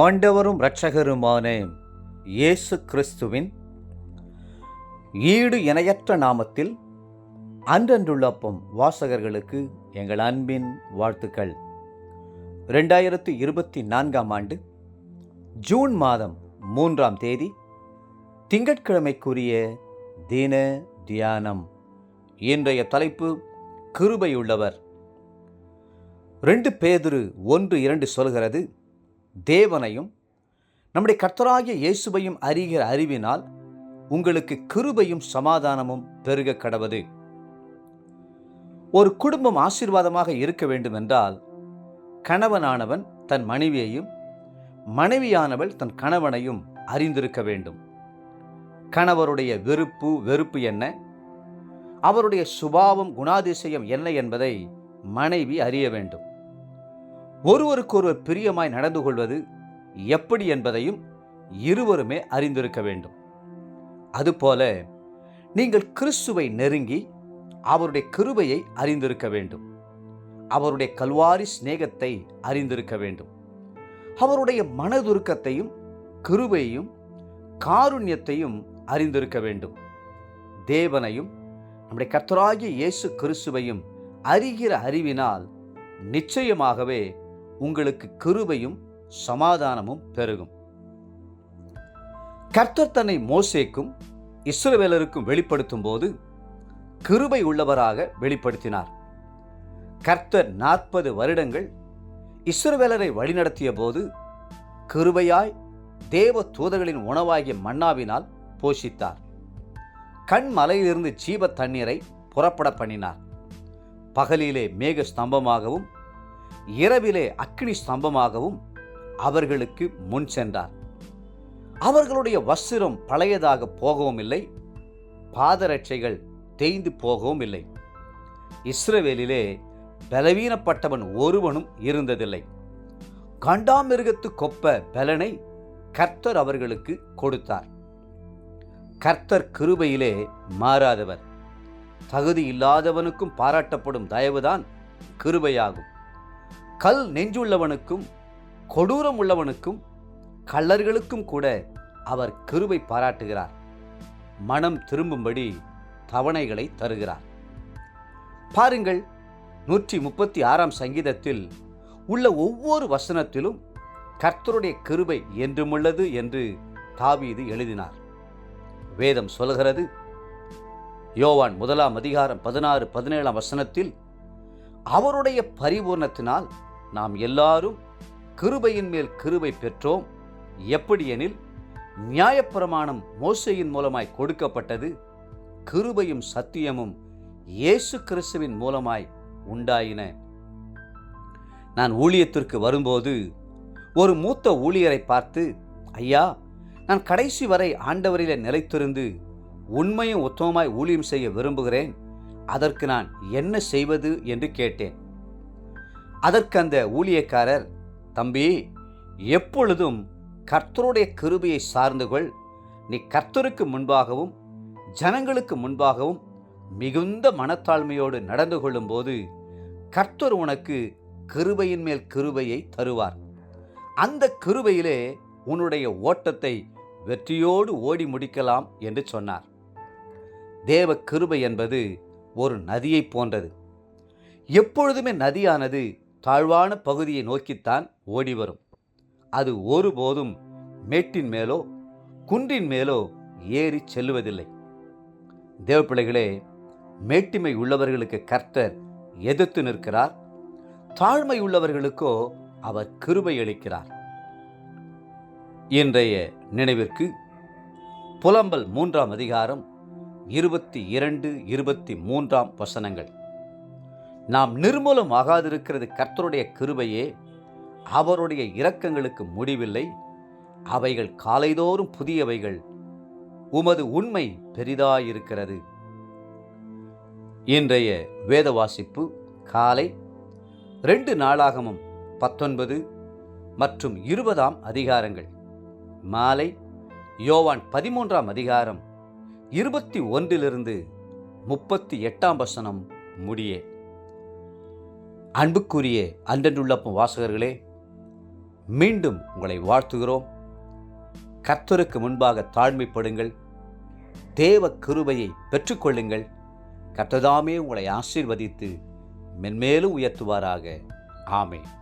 ஆண்டவரும் இரட்சகருமான இயேசு கிறிஸ்துவின் ஈடு இணையற்ற நாமத்தில் அன்றன்றுள்ள அப்பம் வாசகர்களுக்கு எங்கள் அன்பின் வாழ்த்துக்கள். 2024 ஆண்டு ஜூன் மாதம் 3ஆம் தேதி திங்கட்கிழமைக்குரிய தின தியானம். இன்றைய தலைப்பு கிருபையுள்ளவர். 2 பேதுரு 1:2 சொல்கிறது, தேவனையும் நம்முடைய கர்த்தராகிய இயேசுவையும் அறிகிற அறிவினால் உங்களுக்கு கிருபையும் சமாதானமும் பெருக கடவது. ஒரு குடும்பம் ஆசீர்வாதமாக இருக்க வேண்டும் என்றால் கணவனானவன் தன் மனைவியையும் மனைவியானவள் தன் கணவனையும் அறிந்திருக்க வேண்டும். கணவருடைய விருப்பு வெறுப்பு என்ன, அவருடைய சுபாவம் குணாதிசயம் என்ன என்பதை மனைவி அறிய வேண்டும். ஒருவருக்கொருவர் பிரியமாய் நடந்து கொள்வது எப்படி என்பதையும் இருவருமே அறிந்திருக்க வேண்டும். அதுபோல நீங்கள் கிறிஸ்துவை நெருங்கி அவருடைய கிருபையை அறிந்திருக்க வேண்டும். அவருடைய கல்வாரி சிநேகத்தை அறிந்திருக்க வேண்டும். அவருடைய மனதுருக்கத்தையும் கிருபையையும் காருண்யத்தையும் அறிந்திருக்க வேண்டும். தேவனையும் நம்முடைய கர்த்தராகிய இயேசு கிறிஸ்துவையும் அறிகிற அறிவினால் நிச்சயமாகவே உங்களுக்கு கிருபையும் சமாதானமும் பெருகும். கர்த்தர் தன்னை மோசேக்கும் இஸ்ரவேலருக்கும் வெளிப்படுத்தும் போது கிருபை உள்ளவராக வெளிப்படுத்தினார். கர்த்தர் 40 வருடங்கள் இஸ்ரவேலரை வழிநடத்திய போது கிருபையாய் தேவ தூதர்களின் உணவாகிய மன்னாவினால் போஷித்தார். கண்மலையிலிருந்து ஜீவ தண்ணீரை புறப்பட பண்ணினார். பகலிலே மேக ஸ்தம்பமாகவும் இரவிலே அக்கினி ஸ்தம்பமாகவும் அவர்களுக்கு முன் சென்றார். அவர்களுடைய வஸ்திரம் பழையதாக போகவும் இல்லை, பாதரட்சைகள் தேய்ந்து போகவும் இல்லை. இஸ்ரவேலிலே பலவீனப்பட்டவன் ஒருவனும் இருந்ததில்லை. காண்டாமிருகத்து கொப்ப பலனை கர்த்தர் அவர்களுக்கு கொடுத்தார். கர்த்தர் கிருபையிலே மாறாதவர். தகுதி இல்லாதவனுக்கும் பாராட்டப்படும் தயவுதான் கிருபையாகும். கல் நெஞ்சுள்ளவனுக்கும் கொடூரம் உள்ளவனுக்கும் கள்ளர்களுக்கும் கூட அவர் கிருபை பாராட்டுகிறார். மனம் திரும்பும்படி தவணைகளை தருகிறார். பாருங்கள், 136ஆம் சங்கீதத்தில் உள்ள ஒவ்வொரு வசனத்திலும் கர்த்தருடைய கிருபை என்றுமுள்ளது என்று தாவீது எழுதினார். வேதம் சொல்கிறது, யோவான் 1ஆம் அதிகாரம் 16-17 வசனத்தில், அவருடைய பரிபூர்ணத்தினால் நாம் எல்லாரும் கிருபையின் மேல் கிருபை பெற்றோம். எப்படியெனில் நியாயப்பிரமாணம் மோசேயின் மூலமாய் கொடுக்கப்பட்டது, கிருபையும் சத்தியமும் இயேசு கிறிஸ்துவின் மூலமாய் உண்டாயின. நான் ஊழியத்திற்கு வரும்போது ஒரு மூத்த ஊழியரை பார்த்து, ஐயா, நான் கடைசி வரை ஆண்டவரிலே நிலைத்திருந்து உண்மையும் உத்தமமாய் ஊழியம் செய்ய விரும்புகிறேன். அதற்கு நான் என்ன செய்வது என்று கேட்டேன். அதற்கு அந்த ஊழியக்காரர், தம்பி, எப்பொழுதும் கர்த்தருடைய கிருபையை சார்ந்து கொள். நீ கர்த்தருக்கு முன்பாகவும் ஜனங்களுக்கு முன்பாகவும் மிகுந்த மனத்தாழ்மையோடு நடந்து கொள்ளும் போது கர்த்தர் உனக்கு கிருபையின் மேல் கிருபையை தருவார். அந்த கிருபையிலே உன்னுடைய ஓட்டத்தை வெற்றியோடு ஓடி முடிக்கலாம் என்று சொன்னார். தேவ கிருபை என்பது ஒரு நதியை போன்றது. எப்பொழுதுமே நதியானது தாழ்வான பகுதியை நோக்கித்தான் ஓடி வரும். அது ஒருபோதும் மேட்டின் மேலோ குன்றின் மேலோ ஏறி செல்லுவதில்லை. தேவப்பிள்ளைகளே, மேட்டிமை உள்ளவர்களுக்கு கர்த்தர் எதிர்த்து நிற்கிறார். தாழ்மை உள்ளவர்களுக்கோ அவர் கிருபை அளிக்கிறார். இன்றைய நினைவிற்கு புலம்பல் 3ஆம் அதிகாரம் 22-23 வசனங்கள். நாம் நிர்மூலம் ஆகாதிருக்கிறது கர்த்தருடைய கிருபையே, அவருடைய இரக்கங்களுக்கு முடிவில்லை. அவைகள் காலைதோறும் புதியவைகள், உமது உண்மை பெரிதாயிருக்கிறது. இன்றைய வேத வாசிப்பு காலை 2 நாளாகமம் 19 மற்றும் 20ஆம் அதிகாரங்கள். மாலை யோவான் 13ஆம் அதிகாரம் 21-38 வசனம் முடியே. அன்புக்குரிய அன்றன்றுள்ளப்பம் வாசகர்களே, மீண்டும் உங்களை வாழ்த்துகிறோம். கர்த்தருக்கு முன்பாக தாழ்மைப்படுங்கள். தேவ கிருபையை பெற்றுக்கொள்ளுங்கள். கர்த்தர்தாமே உங்களை ஆசீர்வதித்து மென்மேலும் உயர்த்துவாராக. ஆமென்.